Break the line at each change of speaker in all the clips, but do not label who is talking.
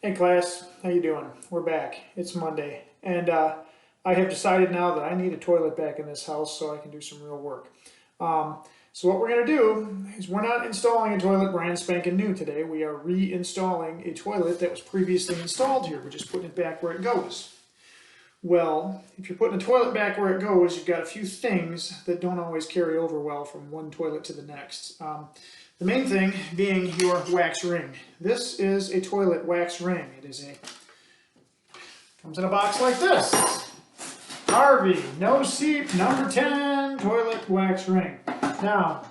Hey class, how you doing? We're back. It's Monday, and I have decided now that I need a toilet back in this house so I can do some real work. So what we're going to do is we're not installing a toilet brand spanking new today. We are reinstalling a toilet that was previously installed here. We're just putting it back where it goes. Well, if you're putting a toilet back where it goes, you've got a few things that don't always carry over well from one toilet to the next. The main thing being your wax ring. This is a toilet wax ring. Comes in a box like this. Harvey, no seep, number 10 toilet wax ring. Now,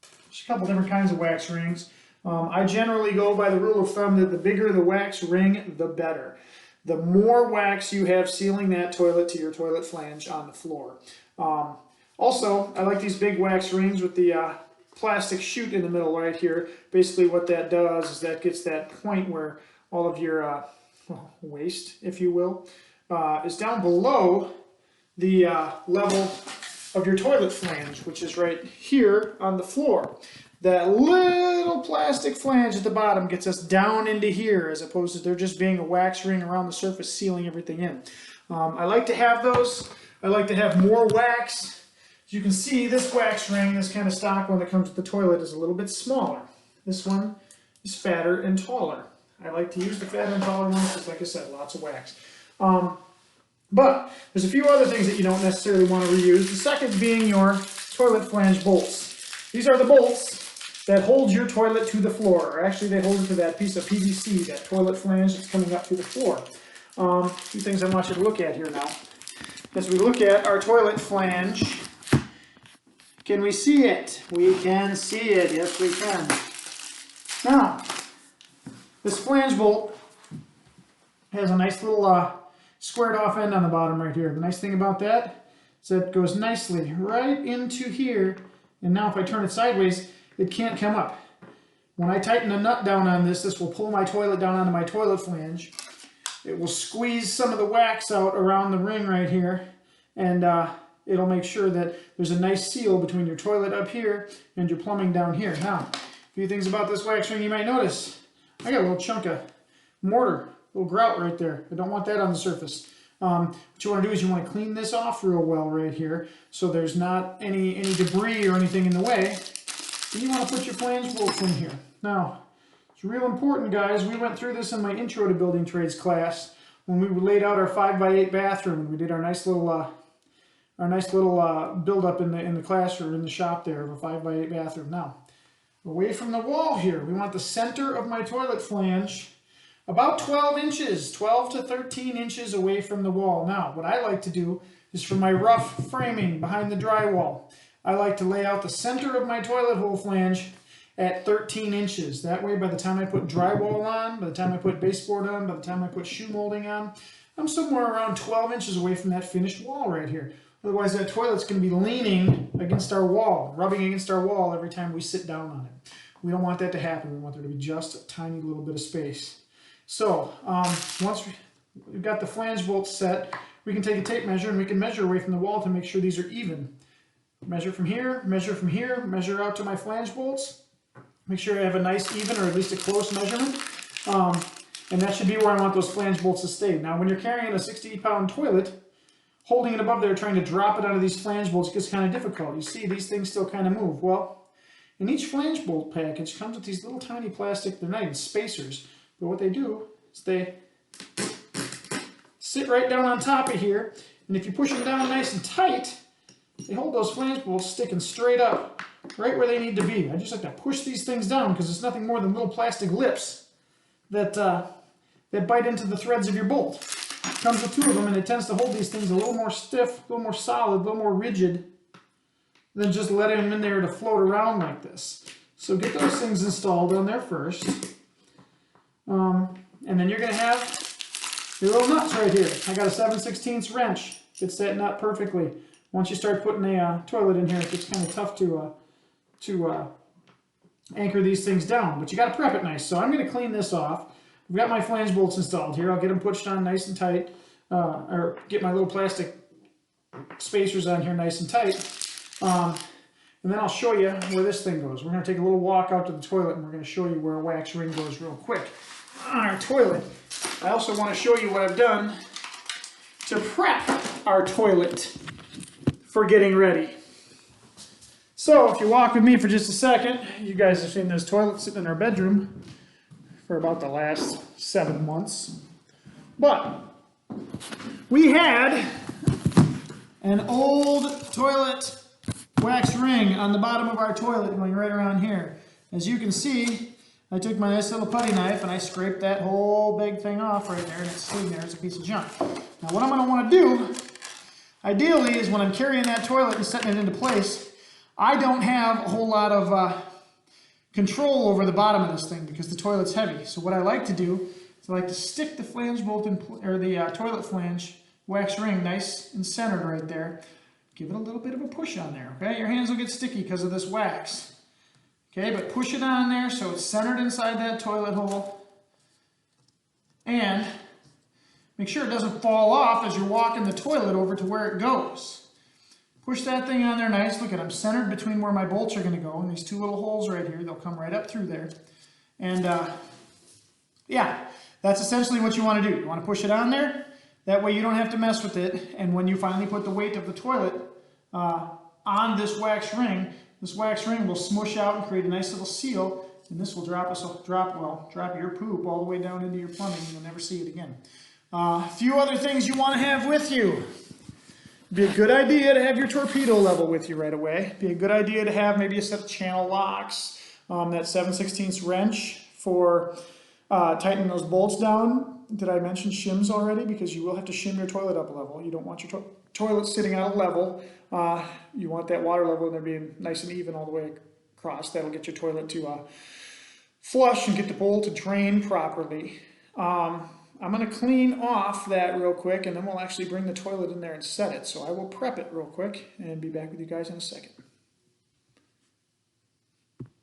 there's a couple different kinds of wax rings. I generally go by the rule of thumb that the bigger the wax ring, the better. The more wax you have sealing that toilet to your toilet flange on the floor. Also, I like these big wax rings with the plastic chute in the middle right here. Basically what that does is that gets that point where all of your waste, if you will, is down below the level of your toilet flange, which is right here on the floor. That little plastic flange at the bottom gets us down into here, as opposed to there just being a wax ring around the surface sealing everything in. I like to have those. I like to have more wax. As you can see, this wax ring, this kind of stock one that comes with the toilet, is a little bit smaller. This one is fatter and taller. I like to use the fatter and taller ones because, like I said, lots of wax. But there's a few other things that you don't necessarily want to reuse. The second being your toilet flange bolts. These are the bolts that hold your toilet to the floor, or actually they hold it to that piece of PVC, that toilet flange that's coming up to the floor. A few things I want you to look at here now. As we look at our toilet flange, can we see it? We can see it, yes we can. Now, this flange bolt has a nice little squared off end on the bottom right here. The nice thing about that is that it goes nicely right into here, and now if I turn it sideways, it can't come up. When I tighten a nut down on this, this will pull my toilet down onto my toilet flange. It will squeeze some of the wax out around the ring right here, and it'll make sure that there's a nice seal between your toilet up here and your plumbing down here. Now, a few things about this wax ring you might notice. I got a little chunk of mortar, a little grout right there. I don't want that on the surface. What you want to do is you want to clean this off real well right here so there's not any debris or anything in the way. Then you want to put your flange bolts in here. Now, it's real important, guys. We went through this in my Intro to Building Trades class when we laid out our 5x8 bathroom and we did our nice little build-up in the classroom, in the shop there, of a 5x8 bathroom. Now, away from the wall here, we want the center of my toilet flange about 12 inches, 12 to 13 inches away from the wall. Now, what I like to do is for my rough framing behind the drywall, I like to lay out the center of my toilet hole flange at 13 inches. That way, by the time I put drywall on, by the time I put baseboard on, by the time I put shoe molding on, I'm somewhere around 12 inches away from that finished wall right here. Otherwise, that toilet's going to be leaning against our wall, rubbing against our wall every time we sit down on it. We don't want that to happen. We want there to be just a tiny little bit of space. So, once we've got the flange bolts set, we can take a tape measure and we can measure away from the wall to make sure these are even. Measure from here, measure out to my flange bolts. Make sure I have a nice even, or at least a close measurement. And that should be where I want those flange bolts to stay. Now, when you're carrying a 60-pound toilet, holding it above there, trying to drop it out of these flange bolts gets kind of difficult. You see, these things still kind of move. Well, in each flange bolt package comes with these little tiny plastic, they're not even spacers, but what they do is they sit right down on top of here, and if you push them down nice and tight, they hold those flange bolts sticking straight up, right where they need to be. I just like to push these things down because it's nothing more than little plastic lips that bite into the threads of your bolt. It comes with two of them, and it tends to hold these things a little more stiff, a little more solid, a little more rigid than just letting them in there to float around like this. So get those things installed on there first. And then you're going to have your little nuts right here. I got a 7/16 wrench. Fits that nut perfectly. Once you start putting a toilet in here, it gets kind of tough to anchor these things down. But you got to prep it nice. So I'm going to clean this off. I've got my flange bolts installed here. I'll get them pushed on nice and tight, or get my little plastic spacers on here nice and tight. And then I'll show you where this thing goes. We're going to take a little walk out to the toilet, and we're going to show you where a wax ring goes real quick on our toilet. I also want to show you what I've done to prep our toilet for getting ready. So if you walk with me for just a second, you guys have seen this toilet sitting in our bedroom for about the last 7 months. But we had an old toilet wax ring on the bottom of our toilet going right around here. As you can see, I took my nice little putty knife and I scraped that whole big thing off right there, and it's sitting there as a piece of junk. Now what I'm going to want to do, ideally, is when I'm carrying that toilet and setting it into place, I don't have a whole lot of control over the bottom of this thing because the toilet's heavy. So what I like to do is I like to stick the flange bolt in, or the toilet flange wax ring nice and centered right there. Give it a little bit of a push on there, okay? Your hands will get sticky because of this wax. Okay, but push it on there so it's centered inside that toilet hole. And make sure it doesn't fall off as you're walking the toilet over to where it goes. Push that thing on there nice. Look at them centered between where my bolts are going to go. And these two little holes right here, they'll come right up through there. And yeah, that's essentially what you want to do. You want to push it on there. That way you don't have to mess with it. And when you finally put the weight of the toilet on this wax ring will smush out and create a nice little seal, and this will drop your poop all the way down into your plumbing, and you'll never see it again. A few other things you want to have with you. Be a good idea to have your torpedo level with you right away. Be a good idea to have maybe a set of channel locks, that 7/16 wrench for tightening those bolts down. Did I mention shims already? Because you will have to shim your toilet up a level. You don't want your toilet sitting out of level. You want that water level in there being nice and even all the way across. That'll get your toilet to flush and get the bowl to drain properly. I'm going to clean off that real quick, and then we'll actually bring the toilet in there and set it. So I will prep it real quick and be back with you guys in a second.